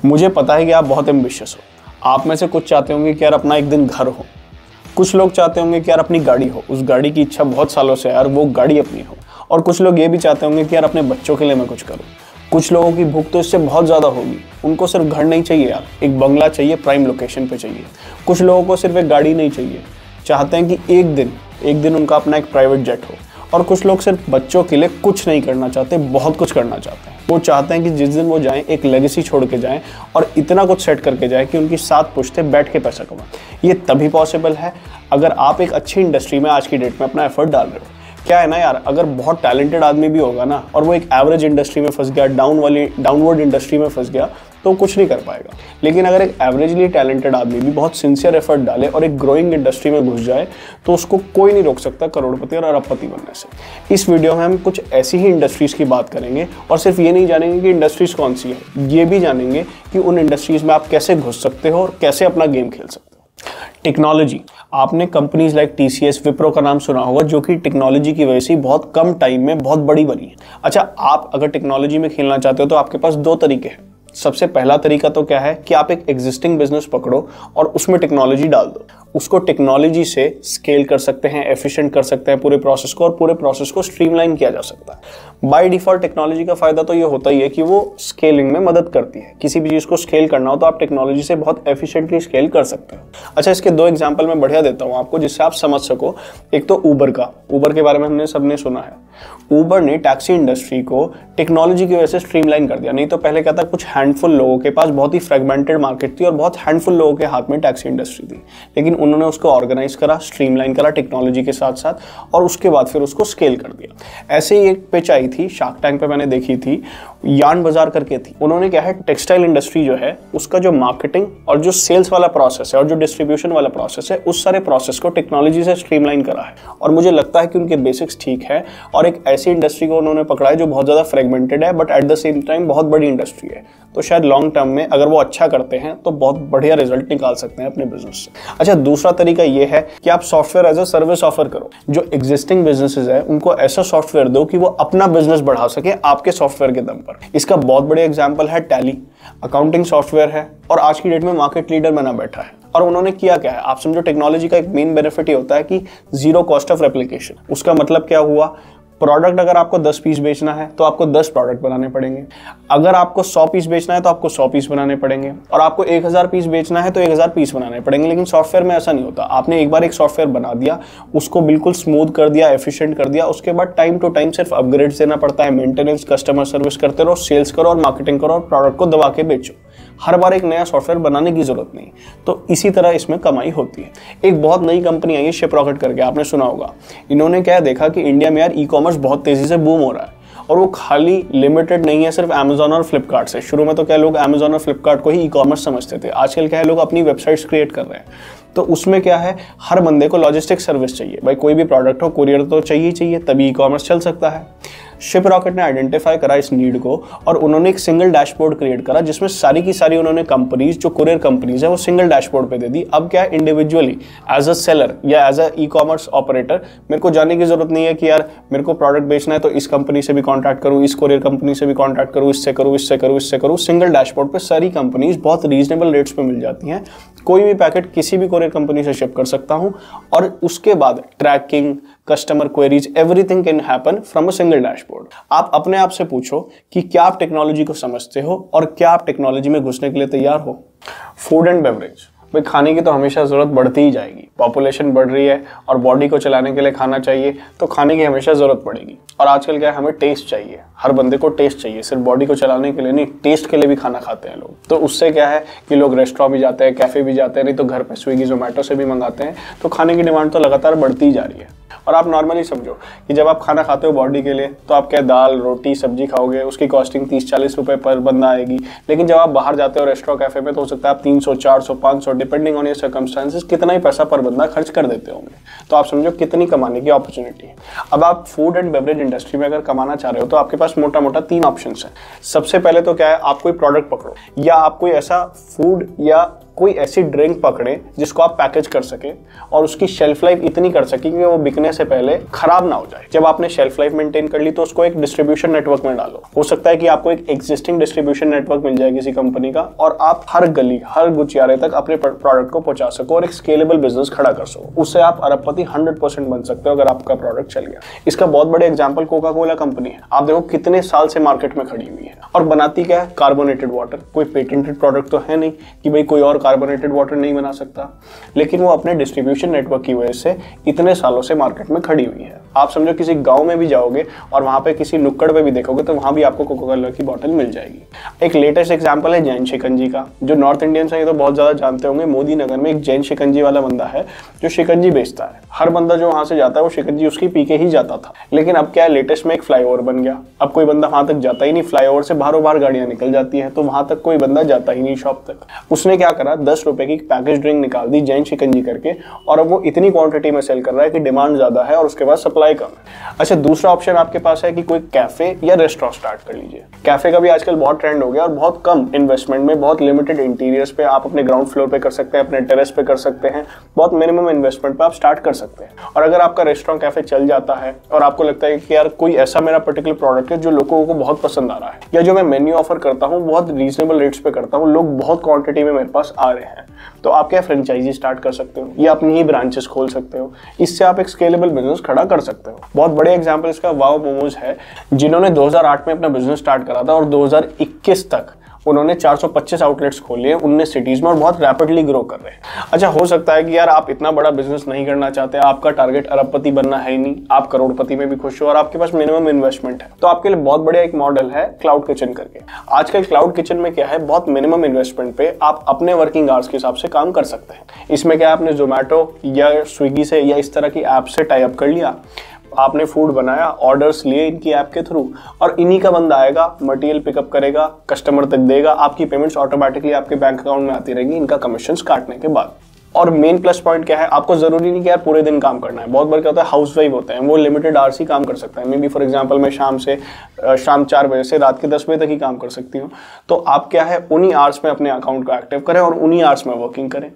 मुझे पता है कि आप बहुत एम्बिशियस हो। आप में से कुछ चाहते होंगे कि यार अपना एक दिन घर हो, कुछ लोग चाहते होंगे कि यार अपनी गाड़ी हो, उस गाड़ी की इच्छा बहुत सालों से यार वो गाड़ी अपनी हो, और कुछ लोग ये भी चाहते होंगे कि यार अपने बच्चों के लिए मैं कुछ करूँ। कुछ लोगों की भूख तो इससे बहुत ज़्यादा होगी, उनको सिर्फ घर नहीं चाहिए यार, एक बंगला चाहिए, प्राइम लोकेशन पे चाहिए। कुछ लोगों को सिर्फ एक गाड़ी नहीं चाहिए, चाहते हैं कि एक दिन उनका अपना एक प्राइवेट जेट हो। और कुछ लोग सिर्फ बच्चों के लिए कुछ नहीं करना चाहते, बहुत कुछ करना चाहते हैं। वो चाहते हैं कि जिस दिन वो जाएं एक लेगेसी छोड़ के जाएं और इतना कुछ सेट करके जाएं कि उनकी 7 पुश्तें बैठ के पैसा कमाएं। ये तभी पॉसिबल है अगर आप एक अच्छी इंडस्ट्री में आज की डेट में अपना एफर्ट डाल रहे हो। क्या है ना यार, अगर बहुत टैलेंटेड आदमी भी होगा ना और वो एक एवरेज इंडस्ट्री में फंस गया, डाउनवर्ड इंडस्ट्री में फंस गया, तो कुछ नहीं कर पाएगा। लेकिन अगर एक एवरेजली टैलेंटेड आदमी भी बहुत सिंसियर एफर्ट डाले और एक ग्रोइंग इंडस्ट्री में घुस जाए तो उसको कोई नहीं रोक सकता करोड़पति और अरबपति बनने से। इस वीडियो में हम कुछ ऐसी ही इंडस्ट्रीज की बात करेंगे, और सिर्फ ये नहीं जानेंगे कि इंडस्ट्रीज कौन सी है, ये भी जानेंगे कि उन इंडस्ट्रीज में आप कैसे घुस सकते हो और कैसे अपना गेम खेल सकते हो। टेक्नोलॉजी, आपने कंपनीज लाइक टीसीएस, विप्रो का नाम सुना होगा, जो कि टेक्नोलॉजी की वजह से बहुत कम टाइम में बहुत बड़ी बनी है। अच्छा, आप अगर टेक्नोलॉजी में खेलना चाहते हो तो आपके पास 2 तरीके हैं। सबसे पहला तरीका तो क्या है कि आप एक एग्जिस्टिंग बिजनेस पकड़ो और उसमें टेक्नोलॉजी डाल दो, उसको टेक्नोलॉजी से स्केल कर सकते हैं, एफिशिएंट कर सकते हैं पूरे प्रोसेस को, और पूरे प्रोसेस को स्ट्रीमलाइन किया जा सकता है। बाय डिफॉल्ट टेक्नोलॉजी का फायदा तो ये होता ही है कि वो स्केलिंग में मदद करती है। किसी भी चीज को स्केल करना हो तो आप टेक्नोलॉजी से बहुत एफिशिएंटली स्केल कर सकते हो। अच्छा, इसके 2 एग्जाम्पल मैं बढ़िया देता हूँ आपको, जिससे आप समझ सको। एक तो ऊबर का, ऊबर के बारे में हमने सबने सुना है। ऊबर ने टैक्सी इंडस्ट्री को टेक्नोलॉजी की वजह से स्ट्रीमलाइन कर दिया। नहीं तो पहले क्या था, कुछ हैंडफुल लोगों के पास बहुत ही फ्रेगमेंटेड मार्केट थी और बहुत हैंडफुल लोगों के हाथ में टैक्सी इंडस्ट्री थी, लेकिन उन्होंने उसको ऑर्गेनाइज करा, स्ट्रीमलाइन करा टेक्नोलॉजी के साथ साथ, और उसके बाद फिर उसको स्केल कर दिया। ऐसे ही एक पिच आई थी शार्क टैंक पे, मैंने देखी थी, यान बाजार करके थी। उन्होंने क्या है, टेक्सटाइल इंडस्ट्री जो है उसका जो मार्केटिंग और जो सेल्स वाला प्रोसेस है और जो डिस्ट्रीब्यूशन वाला प्रोसेस है, उस सारे प्रोसेस को टेक्नोलॉजी से स्ट्रीमलाइन करा है। और मुझे लगता है कि उनके बेसिक्स ठीक है, और एक ऐसी इंडस्ट्री को उन्होंने पकड़ा है जो बहुत ज्यादा फ्रेगमेंटेड है but at the same time बहुत बड़ी इंडस्ट्री है। तो शायद लॉन्ग टर्म में अगर वो अच्छा करते हैं तो बहुत बढ़िया रिजल्ट निकाल सकते हैं अपने बिजनेस से। अच्छा, दूसरा तरीका ये है कि आप software as a service offer करो। जो एग्जिस्टिंग बिजनेसेस है उनको ऐसा सॉफ्टवेयर दो कि वो अपना बिजनेस बढ़ा सके आपके सॉफ्टवेयर के दम पर। इसका बहुत बड़े एग्जाम्पल है टैली, अकाउंटिंग सॉफ्टवेयर है और आज की डेट में मार्केट लीडर बना बैठा है। और उन्होंने किया क्या है, आप समझो, टेक्नोलॉजी का एक मेन बेनिफिट ये होता है कि 0 कॉस्ट ऑफ रेप्लिकेशन। उसका मतलब क्या हुआ, प्रोडक्ट अगर आपको 10 पीस बेचना है तो आपको 10 प्रोडक्ट बनाने पड़ेंगे। अगर आपको 100 पीस बेचना है तो आपको 100 पीस बनाने पड़ेंगे, और आपको 1000 पीस बेचना है तो 1000 पीस बनाने पड़ेंगे। लेकिन सॉफ्टवेयर में ऐसा नहीं होता। आपने एक बार एक सॉफ्टवेयर बना दिया, उसको बिल्कुल स्मूथ कर दिया, एफिशिएंट कर दिया, उसके बाद टाइम टू टाइम सिर्फ अपग्रेड देना पड़ता है, मेंटेनेंस, कस्टमर सर्विस करते रहो, सेल्स करो और मार्केटिंग करो और प्रोडक्ट को दबा के बेचो। हर बार एक नया सॉफ्टवेयर बनाने की जरूरत नहीं। तो इसी तरह इसमें कमाई होती है। एक बहुत नई कंपनी आई है शिपरॉकेट करके, आपने सुना होगा। इन्होंने क्या देखा कि इंडिया में यार ई कॉमर्स बहुत तेजी से बूम हो रहा है, और वो खाली लिमिटेड नहीं है सिर्फ अमेजॉन और फ्लिपकार्ट से। शुरू में तो क्या लोग अमेजॉन और फ्लिपकार्ट को ही ई कॉमर्स समझते थे, आजकल क्या है लोग अपनी वेबसाइट्स क्रिएट कर रहे हैं। तो उसमें क्या है, हर बंदे को लॉजिस्टिक सर्विस चाहिए। भाई कोई भी प्रोडक्ट हो, कुरियर तो चाहिए, तभी ई कॉमर्स चल सकता है। शिपरॉकेट ने आइडेंटिफाई करा इस नीड को और उन्होंने एक सिंगल डैशबोर्ड क्रिएट करा जिसमें सारी की सारी उन्होंने कंपनीज, जो कुरियर कंपनीज है, वो सिंगल डैशबोर्ड पे दे दी। अब क्या है, इंडिविजुअली एज अ सेलर या as a e commerce operator मेरे को जाने की जरूरत नहीं है कि यार मेरे को प्रोडक्ट बेचना है तो इस कंपनी से भी कॉन्टैक्ट करूँ, इस कुरियर कंपनी से भी कॉन्टैक्ट करूँ, इससे करूँ, इससे करूँ, इससे करूँ। सिंगल डैशबोर्ड पे सारी कंपनीज बहुत रीजनेबल रेट्स पे मिल जाती हैं। कोई भी पैकेट किसी भी कुरियर कंपनी से शिप कर सकता हूँ, और उसके बाद tracking, customer queries, everything can happen from a single dashboard. आप अपने आप से पूछो कि क्या आप टेक्नोलॉजी को समझते हो और क्या आप टेक्नोलॉजी में घुसने के लिए तैयार हो। फूड एंड बेवरेज, भाई खाने की तो हमेशा जरूरत बढ़ती ही जाएगी। पॉपुलेशन बढ़ रही है और बॉडी को चलाने के लिए खाना चाहिए, तो खाने की हमेशा जरूरत पड़ेगी। और आजकल क्या है, हमें टेस्ट चाहिए, हर बंदे को टेस्ट चाहिए, सिर्फ बॉडी को चलाने के लिए नहीं, टेस्ट के लिए भी खाना खाते हैं लोग। तो उससे क्या है कि लोग रेस्टोरेंट भी जाते हैं, कैफे भी जाते हैं, नहीं तो घर पे स्विगी जोमेटो से भी मंगाते हैं। तो खाने की डिमांड तो लगातार बढ़ती ही जा रही है। और आप नॉर्मली समझो कि जब आप खाना खाते हो बॉडी के लिए, तो आप क्या दाल, रोटी, सब्जी खाओगे, उसकी कॉस्टिंग 30-40 रुपए पर बंदा आएगी। लेकिन जब आप बाहर जाते हो रेस्टोरेंट, कैफे में, तो हो सकता है आप 300, 400, 500 डिपेंडिंग ऑन योर सर्कमस्टेंसेस कितना ही पैसा पर बंदा खर्च कर देते होंगे। तो आप समझो कितनी कमाने की अपॉर्चुनिटी है। अब आप फूड एंड बेवरेज इंडस्ट्री में अगर कमाना चाह रहे हो तो आपके पास मोटा मोटा 3 ऑप्शन है। सबसे पहले तो क्या है, आप कोई प्रोडक्ट पकड़ो, या आप कोई ऐसा फूड या कोई ऐसी ड्रिंक पकड़ें जिसको आप पैकेज कर सके और उसकी शेल्फ लाइफ इतनी कर सके कि वो बिकने से पहले खराब ना हो जाए। जब आपने शेल्फ लाइफ मेंटेन कर ली तो उसको एक डिस्ट्रीब्यूशन नेटवर्क में डालो। हो सकता है कि आपको एक एग्जिस्टिंग डिस्ट्रीब्यूशन नेटवर्क मिल जाए किसी कंपनी का और आप हर गली हर गुचियारे तक अपने प्रोडक्ट को पहुंचा सको और एक स्केलेबल बिजनेस खड़ा कर सको। उससे आप अरबपति 100% बन सकते हो अगर आपका प्रोडक्ट चल गया। इसका बहुत बड़े एग्जाम्पल कोका कोला कंपनी है। आप देखो कितने साल से मार्केट में खड़ी हुई है और बनाती क्या है? Carbonated water. कोई पेटेंटेड प्रोडक्ट तो है नहीं कि भाई कोई और कार्बोनेटेड वाटर नहीं बना सकता, लेकिन वो अपने डिस्ट्रीब्यूशन नेटवर्क की वजह से इतने सालों से मार्केट में खड़ी हुई है। आप समझो किसी गांव में भी जाओगे और वहां पे किसी नुक्कड़ पे भी देखोगे तो वहां भी आपको कोका कोला की बोतल मिल जाएगी। एक लेटेस्ट एग्जांपल है जैन शिकंजी का। जो नॉर्थ इंडियंस है ये तो बहुत ज्यादा जानते होंगे। मोदी नगर में एक जैन शिकंजी वाला बंदा है जो शिकंजी बेचता है। हर बंदा जो वहां से जाता है वो शिकंजी उसकी पी के ही जाता था। लेकिन अब क्या है, लेटेस्ट में एक फ्लाईओवर बन गया। अब कोई बंदा वहां तक जाता ही नहीं। फ्लाईओवर से बाहरों बाहर गाड़ियां निकल जाती है तो वहां तक कोई बंदा जाता ही नहीं शॉप तक। उसने क्या करा, 10 रुपए की पैकेज ड्रिंक निकाल दी जैन शिकंजी करके, और अब वो इतनी क्वांटिटी में सेल कर रहा है कि डिमांड ज्यादा है और उसके बाद सप्लाई कम है। अच्छा, दूसरा ऑप्शन आपके पास है कि कोई कैफे या रेस्टोरेंट स्टार्ट कर लीजिए। कैफे का भी आजकल बहुत ट्रेंड हो गया और बहुत कम इन्वेस्टमेंट में, बहुत लिमिटेड इंटीरियर्स पे आप अपने ग्राउंड फ्लोर पे कर सकते हैं, अपने टेरेस पे कर सकते हैं। बहुत मिनिमम इन्वेस्टमेंट पे आप स्टार्ट कर सकते हैं। और अगर आपका रेस्टोरेंट कैफे चल जाता है और आपको लगता है कि यार कोई ऐसा मेरा पर्टिकुलर प्रोडक्ट है जो लोगों को बहुत पसंद आ रहा है, या जो मैं मेन्यू ऑफर करता हूँ बहुत रीजनेबल रेट्स पे करता हूँ, लोग बहुत क्वांटिटी में मेरे पास आ रहे हैं, तो आप क्या फ्रेंचाइजी स्टार्ट कर सकते हो या अपनी ही ब्रांचेस खोल सकते हो। इससे आप एक स्केलेबल बिजनेस खड़ा कर सकते हो। बहुत बड़े एग्जांपल इसका वाओ मोमोज है, जिन्होंने 2008 में अपना बिजनेस स्टार्ट करा था और 2021 तक उन्होंने 425 आउटलेट्स खोले 19 सिटीज में और बहुत रैपिडली ग्रो कर रहे हैं। अच्छा, हो सकता है कि यार आप इतना बड़ा बिजनेस नहीं करना चाहते, आपका टारगेट अरबपति बनना है ही नहीं, आप करोड़पति में भी खुश हो और आपके पास मिनिमम इन्वेस्टमेंट है, तो आपके लिए बहुत बढ़िया एक मॉडल है क्लाउड किचन करके। आजकल क्लाउड किचन में क्या है, बहुत मिनिमम इन्वेस्टमेंट पे आप अपने वर्किंग आवर्स के हिसाब से काम कर सकते हैं। इसमें क्या आपने जोमेटो या स्विगी से या इस तरह की ऐप से टाई अप कर लिया, आपने फूड बनाया, ऑर्डर्स लिए इनकी ऐप के थ्रू, और इन्हीं का बंदा आएगा, मटेरियल पिकअप करेगा, कस्टमर तक देगा, आपकी पेमेंट्स ऑटोमेटिकली आपके बैंक अकाउंट में आती रहेगी इनका कमीशन काटने के बाद। और मेन प्लस पॉइंट क्या है, आपको जरूरी नहीं कि यार पूरे दिन काम करना है। बहुत बार क्या होता है, हाउस वाइफ होते हैं, वो लिमिटेड आवर्स ही काम कर सकता है। मे बी फॉर एग्जांपल मैं शाम 4 बजे से रात के 10 बजे तक ही काम कर सकती हूँ। तो आप क्या है, उन्हीं आवर्स में अपने अकाउंट को एक्टिव करें और उन्हीं आवर्स में वर्किंग करें।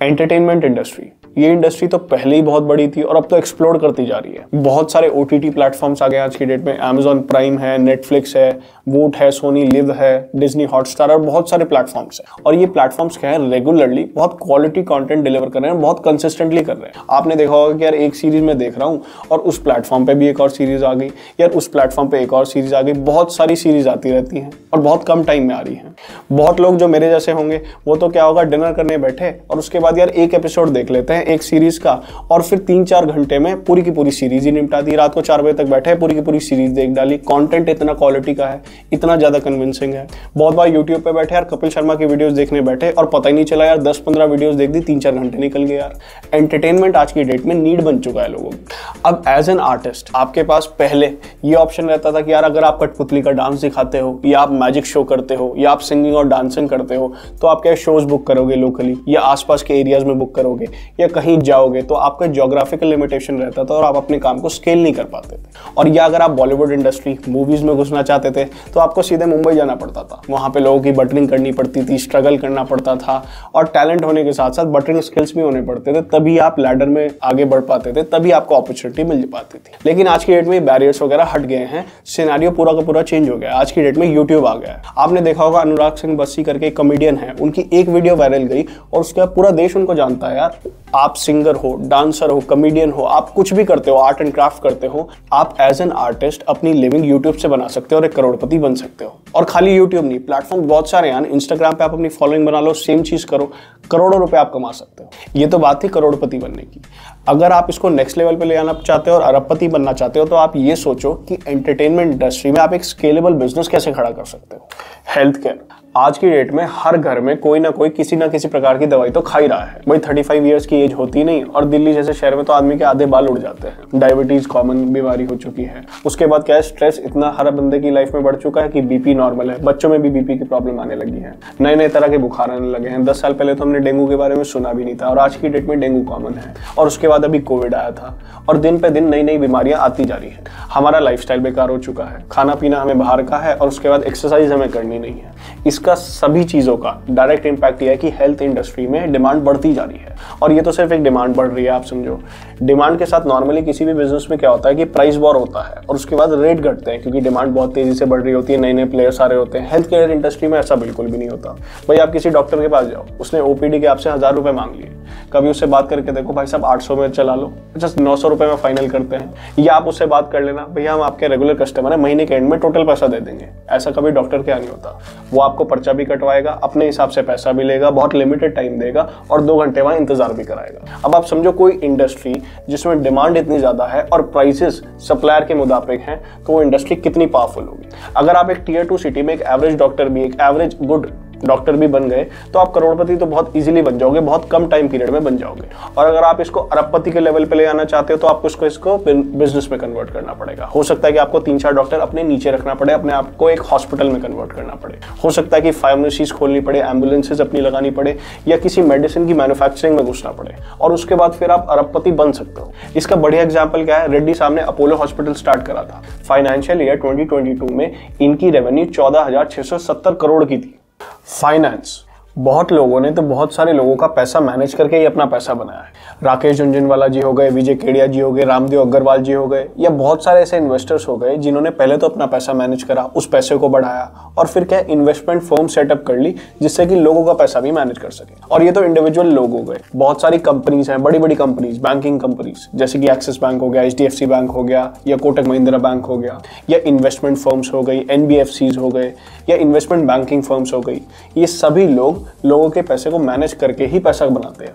एंटरटेनमेंट इंडस्ट्री, ये इंडस्ट्री तो पहले ही बहुत बड़ी थी और अब तो एक्सप्लोर करती जा रही है। बहुत सारे OTT प्लेटफॉर्म्स आ गए आज की डेट में। Amazon प्राइम है, नेटफ्लिक्स है, वूट है, सोनी लिव है, डिज्नी हॉटस्टार और बहुत सारे प्लेटफॉर्म्स हैं। और ये प्लेटफॉर्म्स क्या है, रेगुलरली बहुत क्वालिटी कंटेंट डिलीवर कर रहे हैं, बहुत कंसिस्टेंटली कर रहे हैं। आपने देखा होगा कि यार एक सीरीज में देख रहा हूँ और उस प्लेटफॉर्म पे भी एक और सीरीज आ गई, यार उस प्लेटफॉर्म पे एक और सीरीज आ गई। बहुत सारी सीरीज आती रहती हैं और बहुत कम टाइम में आ रही हैं। बहुत लोग जो मेरे जैसे होंगे वो तो क्या होगा, डिनर करने बैठे और उसके बाद यार एक एपिसोड देख लेते हैं एक सीरीज का और फिर 3-4 घंटे में पूरी की पूरी सीरीज ही निपटा दी। रात को 4 बजे तक बैठे पूरी की पूरी सीरीज देख डाली। कंटेंट इतना क्वालिटी का है, इतना ज्यादा कन्विंसिंग है। बहुत बार यूट्यूब पे बैठे यार कपिल शर्मा की वीडियोस देखने बैठे और पता ही नहीं चला यार 10-15 वीडियोस देख दी, 3-4 घंटे निकल गए यार। एंटरटेनमेंट आज की डेट में नीड बन चुका है लोगों को। अब एज एन आर्टिस्ट आपके पास पहले ये ऑप्शन रहता था कि यार अगर आप कठपुतली का डांस दिखाते हो या आप मैजिक शो करते हो या आप सिंगिंग और डांसिंग करते हो तो आप क्या शोज बुक करोगे लोकली या आसपास के एरियाज में बुक करोगे या कहीं जाओगे, तो आपका ज्योग्राफिकल लिमिटेशन रहता था और आप अपने काम को स्केल नहीं कर पाते थे। और या अगर आप बॉलीवुड इंडस्ट्री मूवीज में घुसना चाहते थे तो आपको सीधे मुंबई जाना पड़ता था। वहां पे लोगों की बटरिंग करनी पड़ती थी, स्ट्रगल करना पड़ता था और टैलेंट होने के साथ साथ बटरिंग स्किल्स भी होने पड़ते थे, तभी आप लैडर में आगे बढ़ पाते थे, तभी आपको अपॉर्चुनिटी मिल पाती थी। लेकिन आज की डेट में बैरियर्स वगैरह हट गए हैं, सिनेरियो पूरा का पूरा चेंज हो गया है। आज की डेट में यूट्यूब आ गया है। आपने देखा होगा अनुराग सिंह बस्सी करके एक कॉमेडियन है, उनकी एक वीडियो वायरल गई और उसके बाद पूरा देश उनको जानता है। यार आप सिंगर हो, डांसर हो, कॉमेडियन हो, आप कुछ भी करते हो, आर्ट एंड क्राफ्ट करते हो, आप एज एन आर्टिस्ट अपनी लिविंग यूट्यूब से बना सकते हो और एक करोड़पति बन सकते हो। और खाली यूट्यूब नहीं, प्लेटफॉर्म बहुत सारे हैं। इंस्टाग्राम पे आप अपनी फॉलोइंग बना लो, सेम चीज करो, करोड़ों रुपए आप कमा सकते हो। ये तो बात थी करोड़पति बनने की। अगर आप इसको नेक्स्ट लेवल पे ले आना चाहते हो और अरबपति बनना चाहते हो तो आप ये सोचो कि एंटरटेनमेंट इंडस्ट्री में आप एक स्केलेबल बिजनेस कैसे खड़ा कर सकते हो। हेल्थ केयर, आज की डेट में हर घर में कोई ना कोई किसी ना किसी प्रकार की दवाई तो खा ही रहा है। भाई 35 इयर्स की एज होती नहीं और दिल्ली जैसे शहर में तो आदमी के आधे बाल उड़ जाते हैं। डायबिटीज कॉमन बीमारी हो चुकी है। उसके बाद क्या है, स्ट्रेस इतना हर बंदे की लाइफ में बढ़ चुका है कि बीपी नॉर्मल है। बच्चों में भी बीपी की प्रॉब्लम आने लगी है। नए नए तरह के बुखार आने लगे हैं। 10 साल पहले तो हमने डेंगू के बारे में सुना भी नहीं था और आज की डेट में डेंगू कॉमन है। और उसके बाद अभी कोविड आया था और दिन पे दिन नई नई बीमारियां आती जा रही है। हमारा लाइफस्टाइल बेकार हो चुका है, खाना पीना हमें बाहर का है और उसके बाद एक्सरसाइज हमें करनी नहीं है। इसका सभी चीज़ों का डायरेक्ट इम्पैक्ट यह है कि हेल्थ इंडस्ट्री में डिमांड बढ़ती जा रही है। और ये तो सिर्फ एक डिमांड बढ़ रही है, आप समझो। डिमांड के साथ नॉर्मली किसी भी बिजनेस में क्या होता है कि प्राइस वॉर होता है और उसके बाद रेट घटते हैं, क्योंकि डिमांड बहुत तेजी से बढ़ रही होती है, नए नए प्लेयर्स आ रहे होते हैं। हेल्थ केयर इंडस्ट्री में ऐसा बिल्कुल भी नहीं होता। भाई आप किसी डॉक्टर के पास जाओ, उसने ओपीडी के आपसे 1000 रुपये मांग लिए, कभी उससे बात करके देखो भाई साहब 800 में चला लो, अच्छा 900 रुपये में फाइनल करते हैं। या आप उससे बात कर लेना, भैया हम आपके रेगुलर कस्टमर हैं, महीने के एंड में टोटल पैसा दे देंगे। ऐसा कभी डॉक्टर के यहाँ नहीं होता। वो आपको पर्चा भी कटवाएगा, अपने हिसाब से पैसा भी लेगा, बहुत लिमिटेड टाइम देगा और 2 घंटे वहां इंतजार भी कराएगा। अब आप समझो कोई इंडस्ट्री जिसमें डिमांड इतनी ज्यादा है और प्राइसेस सप्लायर के मुताबिक हैं, तो वो इंडस्ट्री कितनी पावरफुल होगी। अगर आप एक टियर 2 सिटी में एक एवरेज डॉक्टर भी, एक एवरेज गुड डॉक्टर भी बन गए तो आप करोड़पति तो बहुत इजीली बन जाओगे, बहुत कम टाइम पीरियड में बन जाओगे। और अगर आप इसको अरबपति के लेवल पे ले आना चाहते हो तो आपको इसको बिजनेस में कन्वर्ट करना पड़ेगा। हो सकता है कि आपको 3-4 डॉक्टर अपने नीचे रखना पड़े, अपने आप को एक हॉस्पिटल में कन्वर्ट करना पड़े। हो सकता है कि फार्मेसीज खोलनी पड़े, एम्बुलेंसेज अपनी लगानी पड़े, या किसी मेडिसिन की मैन्युफैक्चरिंग में घुसना पड़े, और उसके बाद फिर आप अरबपति बन सकते हो। इसका बढ़िया एग्जाम्पल क्या है, रेड्डी साहब ने अपोलो हॉस्पिटल स्टार्ट करा था। फाइनेंशियल ईयर 2022 में इनकी रेवेन्यू 14,670 करोड़ की थी। फाइनेंस, बहुत लोगों ने तो बहुत सारे लोगों का पैसा मैनेज करके ही अपना पैसा बनाया है। राकेश झुनझुनवाला जी हो गए, विजय केडिया जी हो गए, रामदेव अग्रवाल जी हो गए, या बहुत सारे ऐसे इन्वेस्टर्स हो गए जिन्होंने पहले तो अपना पैसा मैनेज करा, उस पैसे को बढ़ाया और फिर क्या इन्वेस्टमेंट फर्म सेटअप कर ली जिससे कि लोगों का पैसा भी मैनेज कर सके। और ये तो इंडिविजुअल लोग हो गए। बहुत सारी कंपनीज हैं, बड़ी बड़ी कंपनीज, बैंकिंग कंपनीज, जैसे कि एक्सिस बैंक हो गया, HDFC बैंक हो गया, या कोटक महिंद्रा बैंक हो गया, या इन्वेस्टमेंट फर्म्स हो गई, NBFCs हो गए, या इन्वेस्टमेंट बैंकिंग फर्म्स हो गई। ये सभी लोगों के पैसे को मैनेज करके ही पैसा बनाते हैं।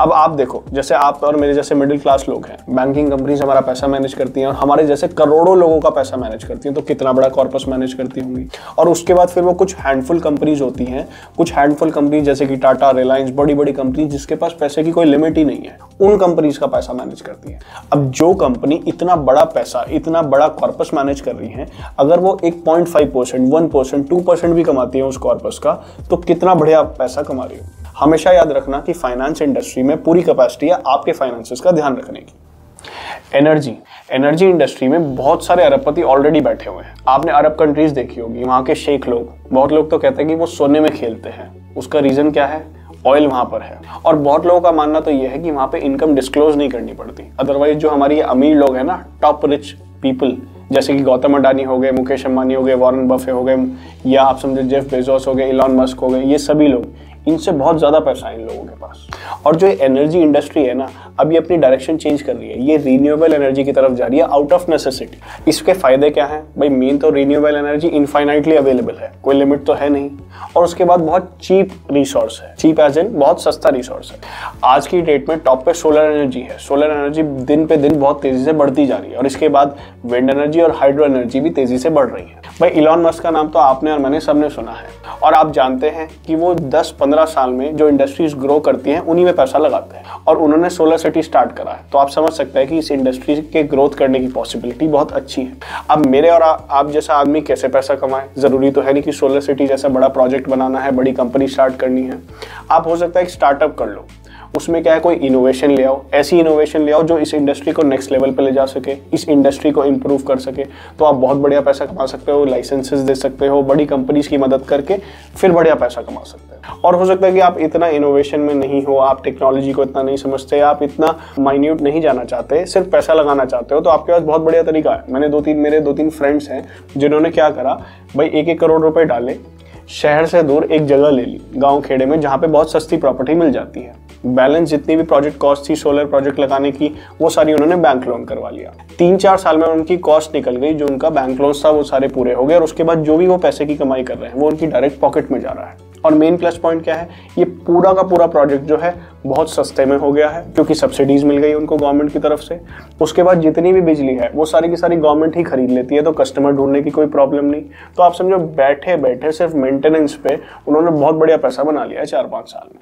अब आप देखो, जैसे आप और मेरे जैसे मिडिल क्लास लोग हैं, बैंकिंग कंपनीज हमारा पैसा मैनेज करती हैं और हमारे जैसे करोड़ों लोगों का पैसा मैनेज करती हैं, तो कितना बड़ा कॉर्पस मैनेज करती होंगी। और उसके बाद फिर वो कुछ हैंडफुल कंपनीज होती हैं, कुछ हैंडफुल कंपनीज जैसे कि टाटा, रिलायंस, बड़ी बड़ी कंपनी जिसके पास पैसे की कोई लिमिट ही नहीं है, उन कंपनीज का पैसा मैनेज करती है। अब जो कंपनी इतना बड़ा पैसा, इतना बड़ा कॉर्पस मैनेज कर रही है, अगर वो 1.5%, 1%, 2% भी कमाती है उस कॉर्पस का, तो कितना बढ़िया पैसा कमा रही है। हमेशा याद रखना कि फाइनेंस इंडस्ट्री में पूरी कैपेसिटी है आपके फाइनेंसेस का ध्यान रखने की। एनर्जी इंडस्ट्री में बहुत सारे अरबपति ऑलरेडी बैठे हुए हैं। आपने अरब कंट्रीज देखी होगी, वहाँ के शेख लोग, बहुत लोग तो कहते हैं कि वो सोने में खेलते हैं। उसका रीजन क्या है? ऑयल वहाँ पर है। और बहुत लोगों का मानना तो ये है कि वहाँ पे इनकम डिस्क्लोज नहीं करनी पड़ती। अदरवाइज जो हमारी अमीर लोग हैं ना, टॉप रिच पीपल, जैसे कि गौतम अडानी हो गए, मुकेश अंबानी हो गए, वॉरेन बफे हो गए, या आप समझो जेफ बेजोस हो गए, इलॉन मस्क हो गए, ये सभी लोग, इनसे बहुत ज्यादा पैसा है इन लोगों के पास। और जो एनर्जी इंडस्ट्री है ना, अब ये अपनी डायरेक्शन चेंज कर रही है, ये रिन्यूएबल एनर्जी की तरफ जा रही है आउट ऑफ नेसेसिटी। इसके फायदे क्या हैं भाई? मेन तो रिन्यूएबल एनर्जी इनफाइनाइटली अवेलेबल है, कोई लिमिट तो है नहीं, और उसके बाद बहुत चीप रिसोर्स है, चीप एज इन बहुत सस्ता रिसोर्स है। आज की डेट में टॉप पे सोलर एनर्जी है। सोलर एनर्जी दिन पे दिन बहुत तेजी से बढ़ती जा रही है, और इसके बाद विंड एनर्जी और हाइड्रो एनर्जी भी तेजी से बढ़ रही है। भाई इलॉन मस्क का नाम तो आपने और मैंने सबने सुना है, और आप जानते हैं कि वो 10-15 साल में जो इंडस्ट्रीज ग्रो करती हैं उन्हीं में पैसा लगाते हैं, और उन्होंने सोलर सिटी स्टार्ट करा है। तो आप समझ सकते हैं कि इस इंडस्ट्री के ग्रोथ करने की पॉसिबिलिटी बहुत अच्छी है। अब मेरे और आप जैसा आदमी कैसे पैसा कमाए? जरूरी तो है नहीं कि सोलर सिटी जैसा बड़ा प्रोजेक्ट बनाना है, बड़ी कंपनी स्टार्ट करनी है। आप हो सकता है एक स्टार्टअप कर लो, उसमें क्या है, कोई इनोवेशन ले आओ, ऐसी इनोवेशन ले आओ जो इस इंडस्ट्री को नेक्स्ट लेवल पे ले जा सके, इस इंडस्ट्री को इंप्रूव कर सके, तो आप बहुत बढ़िया पैसा कमा सकते हो। लाइसेंसेस दे सकते हो, बड़ी कंपनीज की मदद करके फिर बढ़िया पैसा कमा सकते हो। और हो सकता है कि आप इतना इनोवेशन में नहीं हो, आप टेक्नोलॉजी को इतना नहीं समझते, आप इतना माइन्यूट नहीं जाना चाहते, सिर्फ पैसा लगाना चाहते हो, तो आपके पास बहुत बढ़िया तरीका है। मेरे दो तीन फ्रेंड्स हैं जिन्होंने क्या करा भाई, 1-1 करोड़ रुपए डाले, शहर से दूर एक जगह ले ली गांव खेड़े में, जहां पे बहुत सस्ती प्रॉपर्टी मिल जाती है। बैलेंस जितनी भी प्रोजेक्ट कॉस्ट थी सोलर प्रोजेक्ट लगाने की, वो सारी उन्होंने बैंक लोन करवा लिया। 3-4 साल में उनकी कॉस्ट निकल गई, जो उनका बैंक लोन था वो सारे पूरे हो गए, और उसके बाद जो भी वो पैसे की कमाई कर रहे हैं वो उनकी डायरेक्ट पॉकेट में जा रहा है। और मेन प्लस पॉइंट क्या है, ये पूरा का पूरा प्रोजेक्ट जो है बहुत सस्ते में हो गया है, क्योंकि सब्सिडीज मिल गई उनको गवर्नमेंट की तरफ से। उसके बाद जितनी भी बिजली है वो सारी की सारी गवर्नमेंट ही खरीद लेती है, तो कस्टमर ढूंढने की कोई प्रॉब्लम नहीं। तो आप समझो बैठे बैठे सिर्फ मेंटेनेंस पे उन्होंने बहुत बढ़िया पैसा बना लिया है 4-5 साल में।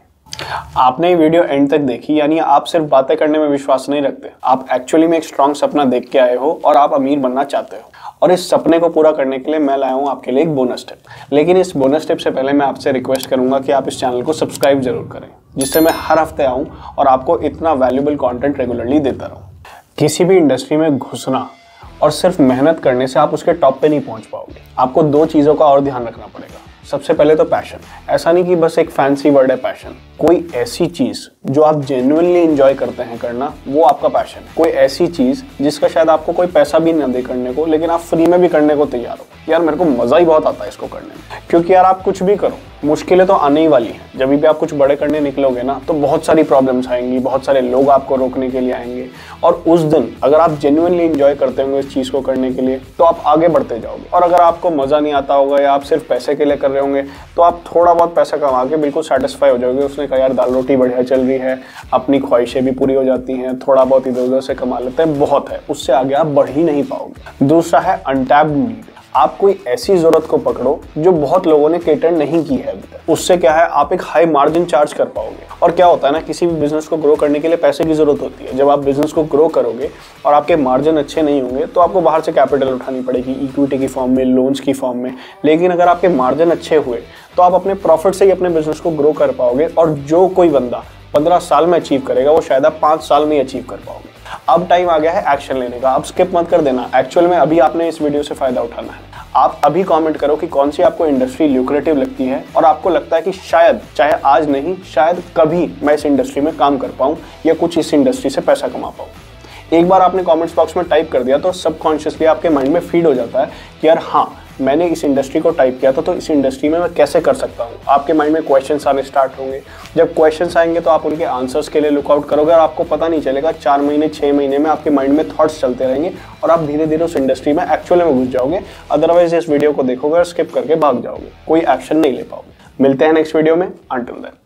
आपने ये वीडियो एंड तक देखी, यानी आप सिर्फ बातें करने में विश्वास नहीं रखते, आप एक्चुअली में एक स्ट्रॉन्ग सपना देख के आए हो और आप अमीर बनना चाहते हो। और इस सपने को पूरा करने के लिए मैं लाया हूँ आपके लिए एक बोनस टिप। लेकिन इस बोनस टिप से पहले मैं आपसे रिक्वेस्ट करूंगा कि आप इस चैनल को सब्सक्राइब जरूर करें, जिससे मैं हर हफ्ते आऊँ और आपको इतना वैल्यूएबल कंटेंट रेगुलरली देता रहूँ। किसी भी इंडस्ट्री में घुसना और सिर्फ मेहनत करने से आप उसके टॉप पे नहीं पहुंच पाओगे। आपको 2 चीज़ों का और ध्यान रखना पड़ेगा। सबसे पहले तो पैशन। ऐसा नहीं कि बस एक फैंसी वर्ड है पैशन, कोई ऐसी चीज जो आप जेन्युइनली एंजॉय करते हैं करना, वो आपका पैशन है। कोई ऐसी चीज जिसका शायद आपको कोई पैसा भी ना दे करने को, लेकिन आप फ्री में भी करने को तैयार हो। यार मेरे को मजा ही बहुत आता है इसको करने में, क्योंकि यार आप कुछ भी करो, मुश्किलें तो आने ही वाली हैं। जब भी आप कुछ बड़े करने निकलोगे ना, तो बहुत सारी प्रॉब्लम्स आएंगी, बहुत सारे लोग आपको रोकने के लिए आएंगे, और उस दिन अगर आप जेन्युइनली एंजॉय करते होंगे इस चीज को करने के लिए, तो आप आगे बढ़ते जाओगे। और अगर आपको मजा नहीं आता होगा या आप सिर्फ पैसे के लिए कर रहे होंगे, तो आप थोड़ा बहुत पैसा कमा के बिल्कुल सेटिस्फाई हो जाओगे। उसने कहा यार दाल रोटी बढ़िया चल रही है, अपनी ख्वाहिशें भी पूरी हो जाती हैं, थोड़ा बहुत इधर उधर से कमा लेते हैं, बहुत है, उससे आगे आप बढ़ ही नहीं पाओगे। दूसरा है अनटैप्ड नीड। आप कोई ऐसी जरूरत को पकड़ो जो बहुत लोगों ने केटर नहीं की है अभी तक। उससे क्या है, आप एक हाई मार्जिन चार्ज कर पाओगे। और क्या होता है ना, किसी भी बिजनेस को ग्रो करने के लिए पैसे की जरूरत होती है। जब आप बिजनेस को ग्रो करोगे और आपके मार्जिन अच्छे नहीं होंगे, तो आपको बाहर से कैपिटल उठानी पड़ेगी, इक्विटी की फॉर्म में, लोन्स की फॉर्म में। लेकिन अगर आपके मार्जिन अच्छे हुए, तो आप अपने प्रॉफिट से ही अपने बिजनेस को ग्रो कर पाओगे। और जो कोई बंदा 15 साल में अचीव करेगा, वो शायद आप 5 साल में ही अचीव कर पाओगे। अब टाइम आ गया है एक्शन लेने का। अब स्किप मत कर देना, एक्चुअल में अभी आपने इस वीडियो से फायदा उठाना है। आप अभी कमेंट करो कि कौन सी आपको इंडस्ट्री ल्यूक्रेटिव लगती है, और आपको लगता है कि शायद, चाहे आज नहीं, शायद कभी मैं इस इंडस्ट्री में काम कर पाऊँ या कुछ इस इंडस्ट्री से पैसा कमा पाऊँ। एक बार आपने कमेंट्स बॉक्स में टाइप कर दिया, तो सबकॉन्शियसली आपके माइंड में फीड हो जाता है कि यार हाँ, मैंने इस इंडस्ट्री को टाइप किया था, तो इस इंडस्ट्री में मैं कैसे कर सकता हूँ। आपके माइंड में क्वेश्चंस आने स्टार्ट होंगे। जब क्वेश्चंस आएंगे, तो आप उनके आंसर्स के लिए लुकआउट करोगे, और आपको पता नहीं चलेगा 4 महीने 6 महीने में आपके माइंड में थॉट्स चलते रहेंगे, और आप धीरे धीरे उस इंडस्ट्री में एक्चुअल में घुस जाओगे। अदरवाइज इस वीडियो को देखोगे और स्किप करके भाग जाओगे, कोई एक्शन नहीं ले पाओगे। मिलते हैं नेक्स्ट वीडियो में। Until then.